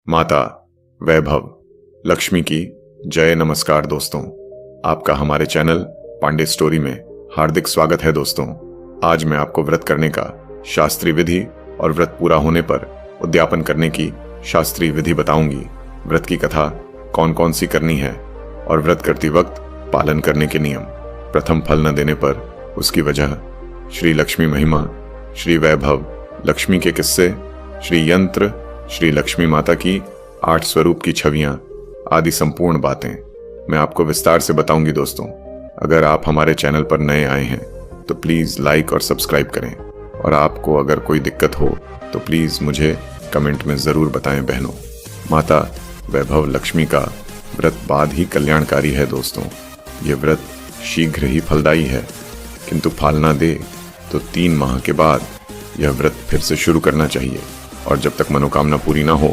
माता वैभव लक्ष्मी की जय। नमस्कार दोस्तों, आपका हमारे चैनल पांडे स्टोरी में हार्दिक स्वागत है। दोस्तों, आज मैं आपको व्रत करने का शास्त्रीय विधि और व्रत पूरा होने पर उद्यापन करने की शास्त्रीय विधि बताऊंगी। व्रत की कथा कौन कौन सी करनी है और व्रत करते वक्त पालन करने के नियम, प्रथम फल न देने पर उसकी वजह, श्री लक्ष्मी महिमा, श्री वैभव लक्ष्मी के किस्से, श्री यंत्र, श्री लक्ष्मी माता की 8 स्वरूप की छवियां आदि संपूर्ण बातें मैं आपको विस्तार से बताऊंगी। दोस्तों, अगर आप हमारे चैनल पर नए आए हैं तो प्लीज लाइक और सब्सक्राइब करें, और आपको अगर कोई दिक्कत हो तो प्लीज मुझे कमेंट में जरूर बताएं। बहनों, माता वैभव लक्ष्मी का व्रत बाद ही कल्याणकारी है। दोस्तों, ये व्रत शीघ्र ही फलदायी है, किंतु फल ना दे तो 3 माह के बाद यह व्रत फिर से शुरू करना चाहिए, और जब तक मनोकामना पूरी ना हो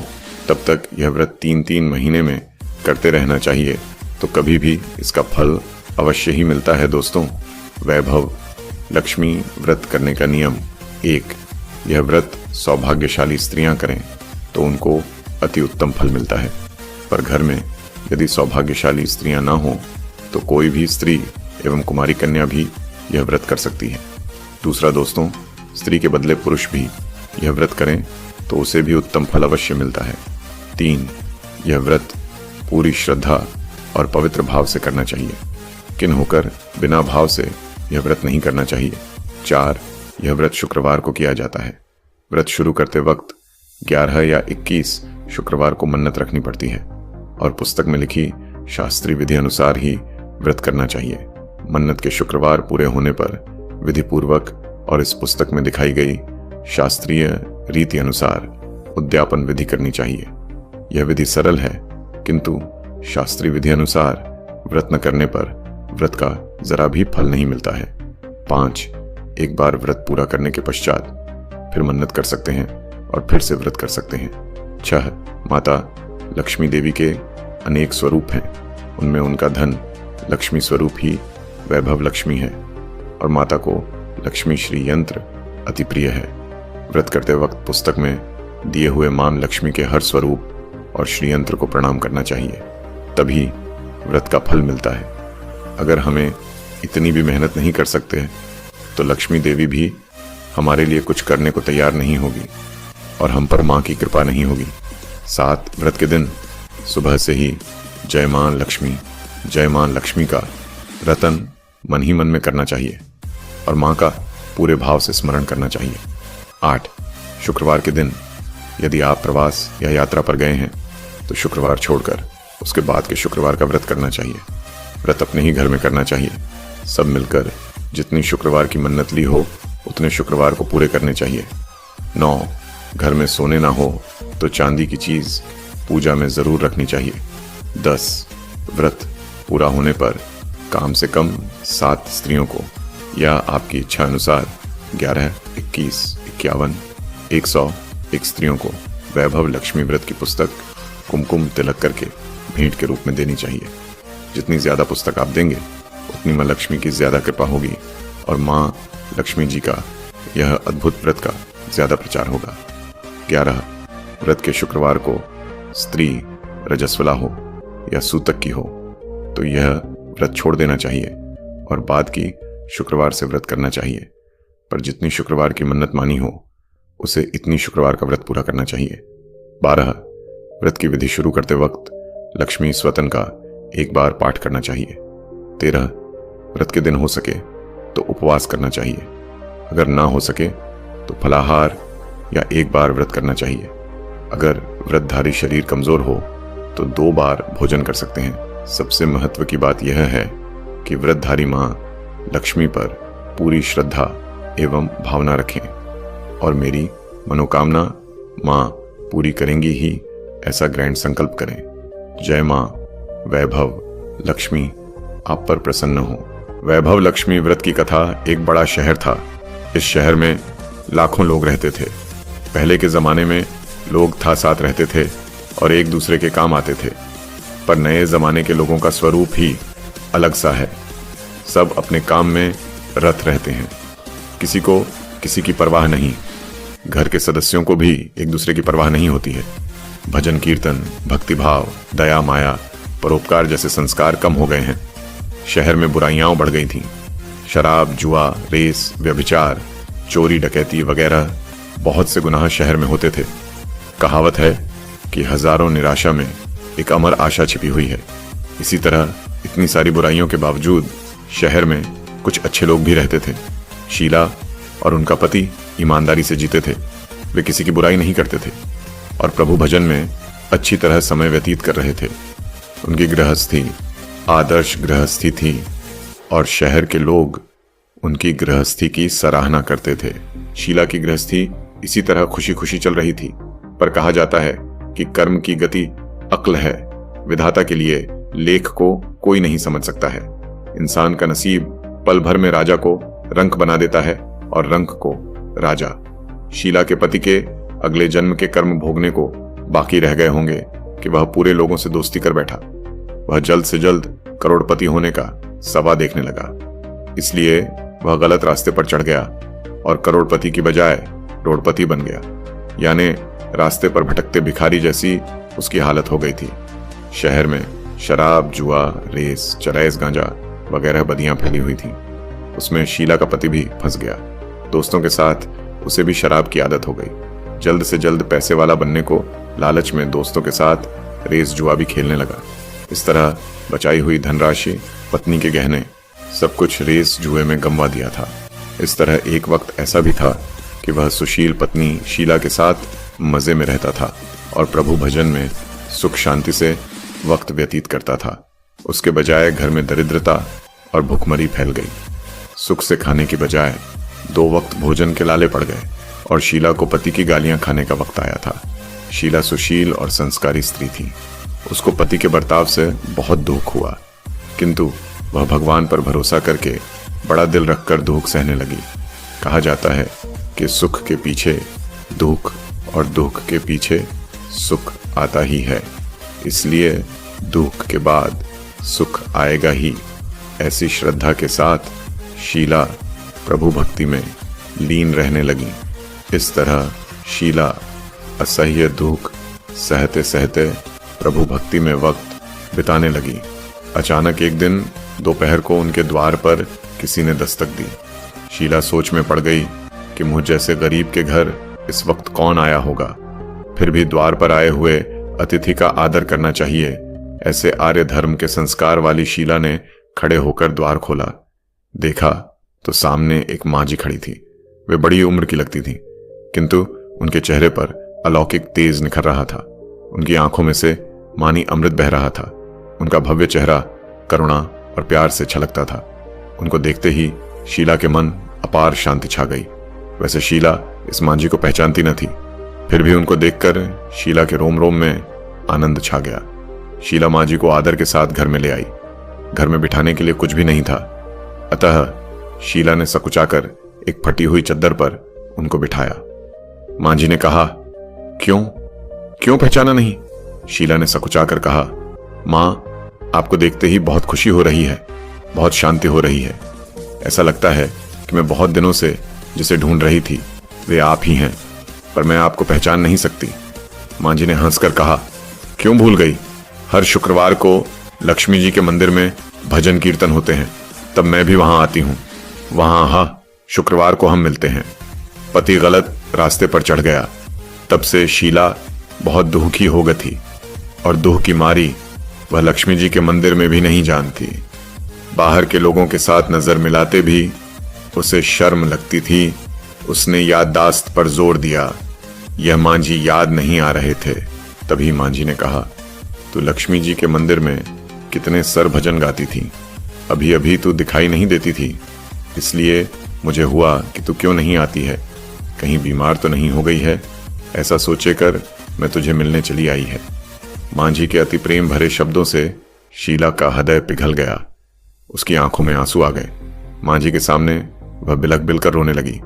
तब तक यह व्रत 3-3 महीने में करते रहना चाहिए, तो कभी भी इसका फल अवश्य ही मिलता है। दोस्तों, वैभव लक्ष्मी व्रत करने का नियम 1, यह व्रत सौभाग्यशाली स्त्रियां करें तो उनको अति उत्तम फल मिलता है, पर घर में यदि सौभाग्यशाली स्त्रियां ना हो तो कोई भी स्त्री एवं कुमारी कन्या भी यह व्रत कर सकती है। दूसरा दोस्तों, स्त्री के बदले पुरुष भी यह व्रत करें तो उसे भी उत्तम फल अवश्य मिलता है। 3, यह व्रत पूरी श्रद्धा और पवित्र भाव से करना चाहिए, किन होकर बिना भाव से यह व्रत नहीं करना चाहिए। 4, यह व्रत शुक्रवार को किया जाता है। व्रत शुरू करते वक्त 11 या 21 शुक्रवार को मन्नत रखनी पड़ती है, और पुस्तक में लिखी शास्त्रीय विधि अनुसार ही व्रत करना चाहिए। मन्नत के शुक्रवार पूरे होने पर विधि पूर्वक और इस पुस्तक में दिखाई गई शास्त्रीय रीति अनुसार उद्यापन विधि करनी चाहिए। यह विधि सरल है, किंतु शास्त्रीय विधि अनुसार व्रत न करने पर व्रत का जरा भी फल नहीं मिलता है। 5, एक बार व्रत पूरा करने के पश्चात फिर मन्नत कर सकते हैं और फिर से व्रत कर सकते हैं। 6, माता लक्ष्मी देवी के अनेक स्वरूप हैं, उनमें उनका धन लक्ष्मी स्वरूप ही वैभव लक्ष्मी है, और माता को लक्ष्मी श्री यंत्र अति प्रिय है। व्रत करते वक्त पुस्तक में दिए हुए मान लक्ष्मी के हर स्वरूप और श्री यंत्र को प्रणाम करना चाहिए, तभी व्रत का फल मिलता है। अगर हमें इतनी भी मेहनत नहीं कर सकते तो लक्ष्मी देवी भी हमारे लिए कुछ करने को तैयार नहीं होगी, और हम पर माँ की कृपा नहीं होगी। 7, व्रत के दिन सुबह से ही जय मां लक्ष्मी का रतन मन ही मन में करना चाहिए, और माँ का पूरे भाव से स्मरण करना चाहिए। 8, शुक्रवार के दिन यदि आप प्रवास या यात्रा पर गए हैं तो शुक्रवार छोड़कर उसके बाद के शुक्रवार का व्रत करना चाहिए। व्रत अपने ही घर में करना चाहिए। सब मिलकर जितनी शुक्रवार की मन्नत ली हो उतने शुक्रवार को पूरे करने चाहिए। 9, घर में सोने ना हो तो चांदी की चीज पूजा में जरूर रखनी चाहिए। 10, व्रत पूरा होने पर कम से कम 7 स्त्रियों को, या आपकी इच्छा अनुसार 11, 21, 51, 101 स्त्रियों को वैभव लक्ष्मी व्रत की पुस्तक कुमकुम तिलक करके भेंट के रूप में देनी चाहिए। जितनी ज्यादा पुस्तक आप देंगे उतनी मां लक्ष्मी की ज्यादा कृपा होगी, और मां लक्ष्मी जी का यह अद्भुत व्रत का ज्यादा प्रचार होगा। 11, व्रत के शुक्रवार को स्त्री रजस्वला हो या सूतक की हो तो यह व्रत छोड़ देना चाहिए और बाद की शुक्रवार से व्रत करना चाहिए, पर जितनी शुक्रवार की मन्नत मानी हो उसे इतनी शुक्रवार का व्रत पूरा करना चाहिए। 12, व्रत की विधि शुरू करते वक्त लक्ष्मी स्वतन का एक बार पाठ करना चाहिए। 13, व्रत के दिन हो सके तो उपवास करना चाहिए, अगर ना हो सके तो फलाहार या एक बार व्रत करना चाहिए। अगर व्रतधारी शरीर कमजोर हो तो 2 बार भोजन कर सकते हैं। सबसे महत्व की बात यह है कि व्रतधारी मां लक्ष्मी पर पूरी श्रद्धा एवं भावना रखें, और मेरी मनोकामना मां पूरी करेंगी ही, ऐसा ग्रैंड संकल्प करें। जय मां वैभव लक्ष्मी आप पर प्रसन्न हो। वैभव लक्ष्मी व्रत की कथा। एक बड़ा शहर था। इस शहर में लाखों लोग रहते थे। पहले के जमाने में लोग था साथ रहते थे और एक दूसरे के काम आते थे, पर नए जमाने के लोगों का स्वरूप ही अलग सा है। सब अपने काम में रत रहते हैं, किसी को किसी की परवाह नहीं। घर के सदस्यों को भी एक दूसरे की परवाह नहीं होती है। भजन कीर्तन, भक्तिभाव, दया, माया, परोपकार जैसे संस्कार कम हो गए हैं। शहर में बुराइयां बढ़ गई थीं। शराब, जुआ, रेस, व्यभिचार, चोरी, डकैती वगैरह बहुत से गुनाह शहर में होते थे। कहावत है कि हजारों निराशा में एक अमर आशा छिपी हुई है। इसी तरह इतनी सारी बुराइयों के बावजूद शहर में कुछ अच्छे लोग भी रहते थे। शीला और उनका पति ईमानदारी से जीते थे। वे किसी की बुराई नहीं करते थे और प्रभु भजन में अच्छी तरह समय व्यतीत कर रहे थे। उनकी गृहस्थी आदर्श गृहस्थी थी और शहर के लोग उनकी गृहस्थी की सराहना करते थे। शीला की गृहस्थी इसी तरह खुशी खुशी चल रही थी, पर कहा जाता है कि कर्म की गति अक्ल है। विधाता के लिए लेख को कोई नहीं समझ सकता है। इंसान का नसीब पल भर में राजा को रंक बना देता है और रंक को राजा। शीला के पति के अगले जन्म के कर्म भोगने को बाकी रह गए होंगे कि वह पूरे लोगों से दोस्ती कर बैठा। वह जल्द से जल्द करोड़पति होने का सवा देखने लगा। इसलिए वह गलत रास्ते पर चढ़ गया और करोड़पति की बजाय रोड़पति बन गया, यानी रास्ते पर भटकते भिखारी जैसी उसकी हालत हो गई थी। शहर में शराब, जुआ, रेस, चरैस, गांजा वगैरह बदियां फैली हुई थीं। उसमें शीला का पति भी फंस गया। दोस्तों के साथ उसे भी शराब की आदत हो गई। जल्द से जल्द पैसे वाला बनने को लालच में दोस्तों के साथ रेस, जुआ भी खेलने लगा। इस तरह बचाई हुई धनराशि, पत्नी के गहने, सब कुछ रेस जुए में गंवा दिया था। इस तरह एक वक्त ऐसा भी था कि वह सुशील पत्नी शीला के साथ मजे में रहता था और प्रभु भजन में सुख शांति से वक्त व्यतीत करता था। उसके बजाय घर में दरिद्रता और भुखमरी फैल गई। सुख से खाने की बजाय 2 वक्त भोजन के लाले पड़ गए और शीला को पति की गालियां खाने का वक्त आया था। शीला सुशील और संस्कारी स्त्री थी। उसको पति के बर्ताव से बहुत दुख हुआ, किंतु वह भगवान पर भरोसा करके बड़ा दिल रखकर दुख सहने लगी। कहा जाता है कि सुख के पीछे दुख और दुख के पीछे सुख आता ही है, इसलिए दुख के बाद सुख आएगा ही। ऐसी श्रद्धा के साथ शीला प्रभु भक्ति में लीन रहने लगी। इस तरह शीला असह्य दुख सहते सहते प्रभु भक्ति में वक्त बिताने लगी। अचानक एक दिन दोपहर को उनके द्वार पर किसी ने दस्तक दी। शीला सोच में पड़ गई कि मुझ जैसे गरीब के घर इस वक्त कौन आया होगा। फिर भी द्वार पर आए हुए अतिथि का आदर करना चाहिए, ऐसे आर्य धर्म के संस्कार वाली शीला ने खड़े होकर द्वार खोला। देखा तो सामने एक माँ जी खड़ी थी। वे बड़ी उम्र की लगती थी, किंतु उनके चेहरे पर अलौकिक तेज निखर रहा था। उनकी आंखों में से मानी अमृत बह रहा था। उनका भव्य चेहरा करुणा और प्यार से छलकता था। उनको देखते ही शीला के मन अपार शांति छा गई। वैसे शीला इस माँ जी को पहचानती न थी, फिर भी उनको देखकर शीला के रोम रोम में आनंद छा गया। शीला माँ जी को आदर के साथ घर में ले आई। घर में बिठाने के लिए कुछ भी नहीं था, अतः शीला ने सकुचाकर एक फटी हुई चद्दर पर उनको बिठाया। माँ जी ने कहा, क्यों पहचाना नहीं? शीला ने सकुचाकर कहा, माँ, आपको देखते ही बहुत खुशी हो रही है, बहुत शांति हो रही है। ऐसा लगता है कि मैं बहुत दिनों से जिसे ढूंढ रही थी वे आप ही हैं, पर मैं आपको पहचान नहीं सकती। माँ जी ने हंसकर कहा, क्यों भूल गई? हर शुक्रवार को लक्ष्मी जी के मंदिर में भजन कीर्तन होते हैं, तब मैं भी वहां आती हूँ। वहां शुक्रवार को हम मिलते हैं। पति गलत रास्ते पर चढ़ गया, तब से शीला बहुत दुखी हो गई थी और दुख की मारी वह लक्ष्मी जी के मंदिर में भी नहीं जानती। बाहर के लोगों के साथ नजर मिलाते भी उसे शर्म लगती थी। उसने याददाश्त पर जोर दिया। यह माँ जी याद नहीं आ रहे थे। तभी माँ जी ने कहा, तू लक्ष्मी जी के मंदिर में कितने सर भजन गाती थी, अभी अभी तू दिखाई नहीं देती थी, इसलिए मुझे हुआ कि तू क्यों नहीं आती है, कहीं बीमार तो नहीं हो गई है। ऐसा सोचे कर मैं तुझे मिलने चली आई है। माँ जी के अति प्रेम भरे शब्दों से शीला का हृदय पिघल गया। उसकी आंखों में आंसू आ गए। माँ जी के सामने वह बिलख बिलकर रोने लगी।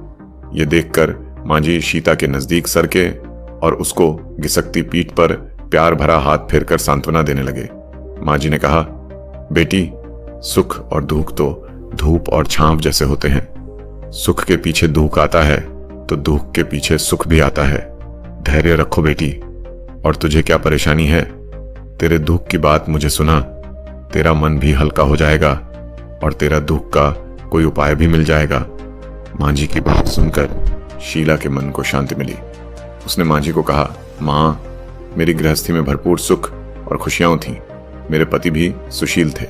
ये देखकर माँ जी शीता के नजदीक सरके और उसको घिसकती पीठ पर प्यार भरा हाथ फेरकर सांत्वना देने लगे। माँ जी ने कहा, बेटी, सुख और दुख तो धूप और छांव जैसे होते हैं। सुख के पीछे दुख आता है तो दुख के पीछे सुख भी आता है। धैर्य रखो बेटी। और तुझे क्या परेशानी है? तेरे दुख की बात मुझे सुना, तेरा मन भी हल्का हो जाएगा और तेरा दुख का कोई उपाय भी मिल जाएगा। माँ जी की बात सुनकर शीला के मन को शांति मिली। उसने माँ जी को कहा, माँ, मेरी गृहस्थी में भरपूर सुख और खुशियां थीं। मेरे पति भी सुशील थे।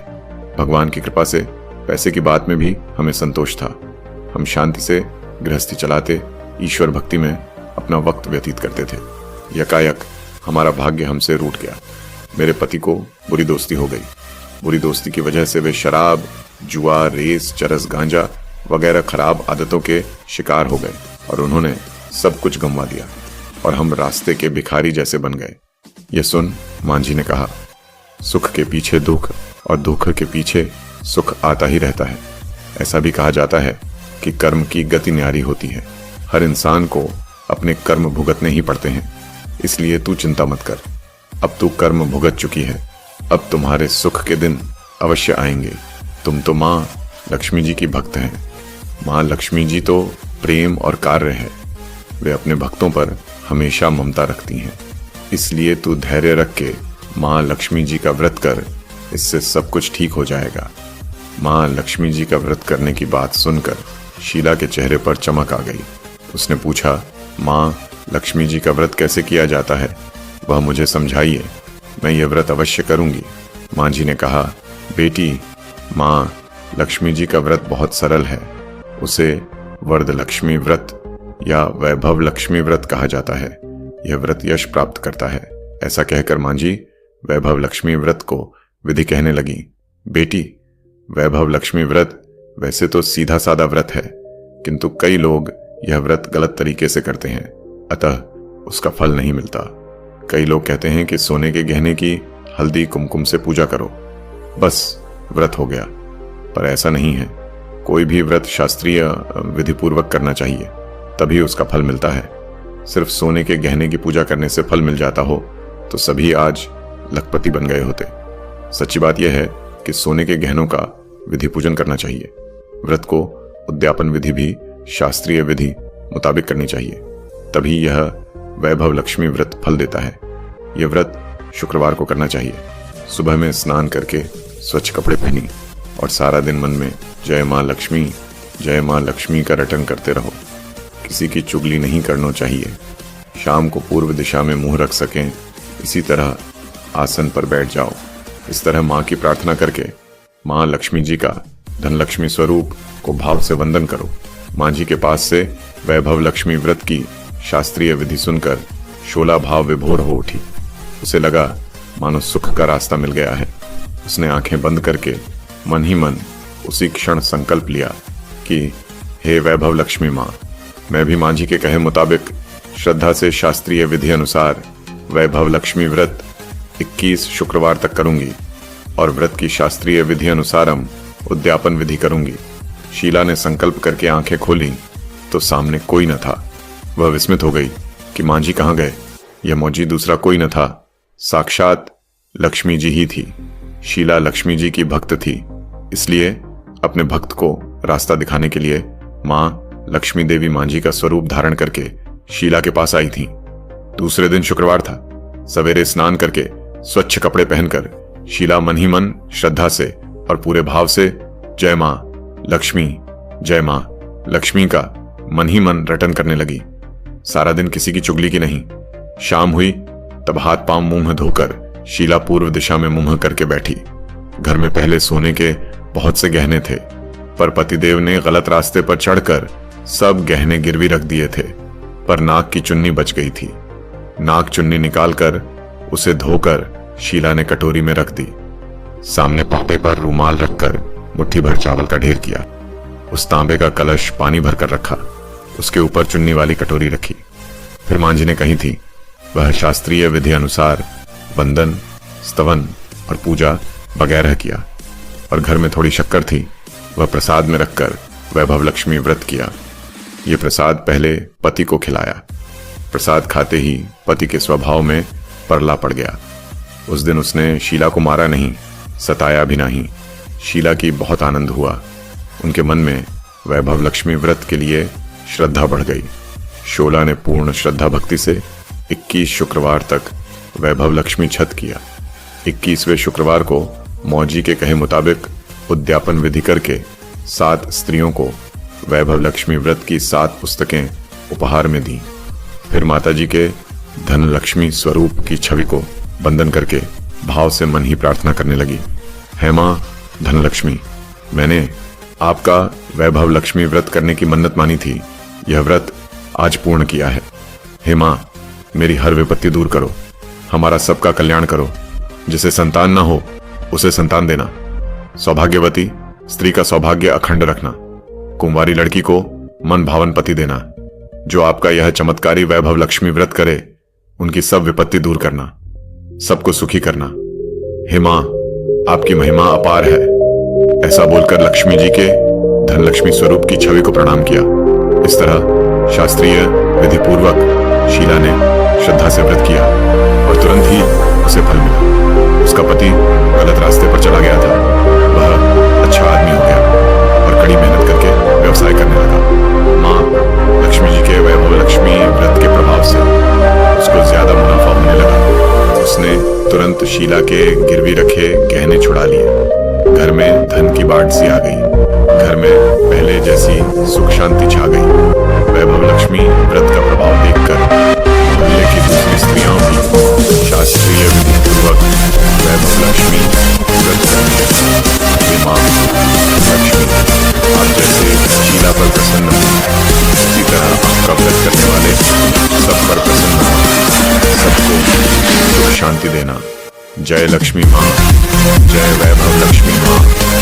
भगवान की कृपा से पैसे की बात में भी हमें संतोष था। हम शांति से गृहस्थी चलाते ईश्वर भक्ति में अपना वक्त व्यतीत करते थे। यकायक हमारा भाग्य हमसे रूठ गया। मेरे पति को बुरी दोस्ती हो गई। बुरी दोस्ती की वजह से वे शराब, जुआ, रेस, चरस, गांजा वगैरह खराब आदतों के शिकार हो गए और उन्होंने सब कुछ गंवा दिया और हम रास्ते के भिखारी जैसे बन गए। यह सुन मां जी ने कहा, सुख के पीछे दुख और दुख के पीछे सुख आता ही रहता है। ऐसा भी कहा जाता है कि कर्म की गति न्यारी होती है। हर इंसान को अपने कर्म भुगतने ही पड़ते हैं, इसलिए तू चिंता मत कर। अब तू कर्म भुगत चुकी है, अब तुम्हारे सुख के दिन अवश्य आएंगे। तुम तो माँ लक्ष्मी जी की भक्त हैं। माँ लक्ष्मी जी तो प्रेम और कार्य है। वे अपने भक्तों पर हमेशा ममता रखती हैं। इसलिए तू धैर्य रख के माँ लक्ष्मी जी का व्रत कर, इससे सब कुछ ठीक हो जाएगा। माँ लक्ष्मी जी का व्रत करने की बात सुनकर शीला के चेहरे पर चमक आ गई। उसने पूछा, माँ लक्ष्मी जी का व्रत कैसे किया जाता है, वह मुझे समझाइए, मैं यह व्रत अवश्य करूंगी। माँ जी ने कहा, बेटी, माँ लक्ष्मी जी का व्रत बहुत सरल है। उसे वरद लक्ष्मी व्रत या वैभव लक्ष्मी व्रत कहा जाता है। यह व्रत यश प्राप्त करता है। ऐसा कहकर मां जी वैभव लक्ष्मी व्रत को विधि कहने लगी। बेटी, वैभव लक्ष्मी व्रत वैसे तो सीधा सादा व्रत है, किंतु कई लोग यह व्रत गलत तरीके से करते हैं, अतः उसका फल नहीं मिलता। कई लोग कहते हैं कि सोने के गहने की हल्दी कुमकुम से पूजा करो, बस व्रत हो गया, पर ऐसा नहीं है। कोई भी व्रत शास्त्रीय विधि पूर्वक करना चाहिए, तभी उसका फल मिलता है। सिर्फ सोने के गहने की पूजा करने से फल मिल जाता हो तो सभी आज लखपति बन गए होते। सच्ची बात यह है कि सोने के गहनों का विधि पूजन करना चाहिए। व्रत को उद्यापन विधि भी शास्त्रीय विधि मुताबिक करनी चाहिए, तभी यह वैभव लक्ष्मी व्रत फल देता है। यह व्रत शुक्रवार को करना चाहिए। सुबह में स्नान करके स्वच्छ कपड़े पहनी और सारा दिन मन में जय माँ लक्ष्मी का रटन करते रहो। किसी की चुगली नहीं करना चाहिए। शाम को पूर्व दिशा में मुंह रख सकें, इसी तरह आसन पर बैठ जाओ। इस तरह माँ की प्रार्थना करके माँ लक्ष्मी जी का धनलक्ष्मी स्वरूप को भाव से वंदन करो। माँ जी के पास से वैभव लक्ष्मी व्रत की शास्त्रीय विधि सुनकर शोला भाव विभोर हो उठी। उसे लगा मानो सुख का रास्ता मिल गया है। उसने आंखें बंद करके मन ही मन उसी क्षण संकल्प लिया कि हे वैभव लक्ष्मी माँ, मैं भी माँ जी के कहे मुताबिक श्रद्धा से शास्त्रीय विधि अनुसार वैभव लक्ष्मी व्रत 21 शुक्रवार तक करूंगी और व्रत की शास्त्रीय विधि अनुसारम उद्यापन विधि करूंगी। शीला ने संकल्प करके आंखें खोली तो सामने कोई न था। वह विस्मित हो गई कि माँ जी कहाँ गए। यह मौजी दूसरा कोई न था, साक्षात लक्ष्मी जी ही थी। शीला लक्ष्मी जी की भक्त थी, इसलिए अपने भक्त को रास्ता दिखाने के लिए माँ लक्ष्मी देवी माँ जी का स्वरूप धारण करके शीला के पास आई थी। दूसरे दिन शुक्रवार था। सवेरे स्नान करके स्वच्छ कपड़े पहनकर शीला मन ही मन श्रद्धा से और पूरे भाव से जय माँ लक्ष्मी का मन ही मन रटन करने लगी। सारा दिन किसी की चुगली की नहीं। शाम हुई तब हाथ पांव मुंह धोकर शीला पूर्व दिशा में मुंह करके बैठी। घर में पहले सोने के बहुत से गहने थे, पर पतिदेव ने गलत रास्ते पर चढ़कर सब गहने गिरवी रख दिए थे, पर नाक की चुन्नी बच गई थी। नाक चुन्नी निकालकर उसे धोकर शीला ने कटोरी में रख दी। सामने पाटे पर रूमाल रखकर मुट्ठी भर चावल का ढेर किया। उस तांबे का कलश पानी भरकर रखा, उसके ऊपर चुन्नी वाली कटोरी रखी। फिर मां जी ने कही थी वह शास्त्रीय विधि अनुसार वंदन, स्तवन और पूजा वगैरह किया और घर में थोड़ी शक्कर थी, वह प्रसाद में रखकर वैभव लक्ष्मी व्रत किया। ये प्रसाद पहले पति को खिलाया। प्रसाद खाते ही पति के स्वभाव में परला पड़ गया। उस दिन उसने शीला को मारा नहीं, सताया भी नहीं। शीला की बहुत आनंद हुआ। उनके मन में वैभव लक्ष्मी व्रत के लिए श्रद्धा बढ़ गई। शोला ने पूर्ण श्रद्धा भक्ति से 21 शुक्रवार तक वैभव लक्ष्मी छत किया। 21वें शुक्रवार को मौजी के कहे मुताबिक उद्यापन विधि करके 7 स्त्रियों को वैभव लक्ष्मी व्रत की 7 पुस्तकें उपहार में दी। फिर माताजी के धन लक्ष्मी स्वरूप की छवि को बंधन करके भाव से मन ही प्रार्थना करने लगी। हे माँ धनलक्ष्मी, मैंने आपका वैभव लक्ष्मी व्रत करने की मन्नत मानी थी। यह व्रत आज पूर्ण किया है। हे माँ, मेरी हर विपत्ति दूर करो, हमारा सबका कल्याण करो। जिसे संतान ना हो उसे संतान देना, सौभाग्यवती स्त्री का सौभाग्य अखंड रखना, कुंवारी लड़की को मन भावन पति देना। जो आपका यह चमत्कारी वैभव लक्ष्मी व्रत करे उनकी सब विपत्ति दूर करना, सबको सुखी करना। हे माँ, आपकी महिमा अपार है। ऐसा बोलकर लक्ष्मी जी के धनलक्ष्मी स्वरूप की छवि को प्रणाम किया। इस तरह शास्त्रीय विधि पूर्वक शीला ने श्रद्धा से व्रत किया और तुरंत ही उसे फल मिला। उसका पति गलत रास्ते पर चला गया था। वह अच्छा आदमी हो गया और कड़ी मेहनत करके व्यवसाय करने लगा। माँ लक्ष्मी जी के वैभव लक्ष्मी व्रत के प्रभाव से उसको ज्यादा मुनाफा होने लगा। उसने तुरंत शीला के गिरवी रखे गहने छुड़ा लिए। घर में धन की बाढ़ सी आ गई। घर में पहले जैसी सुख शांति छा गई। वैभव लक्ष्मी व्रत का प्रभाव देखकर मोहल्ले की दूसरी स्त्रियां भी शास्त्रीय विधि पूर्वक वैभव लक्ष्मी व्रत करने लगी। हे माँ लक्ष्मी, आप जैसे शीला पर प्रसन्न हो, इसी तरह आपका व्रत करने वाले सब पर प्रसन्न हो, सबको सुख शांति देना। जय लक्ष्मी माँ, जय वैभव लक्ष्मी माँ।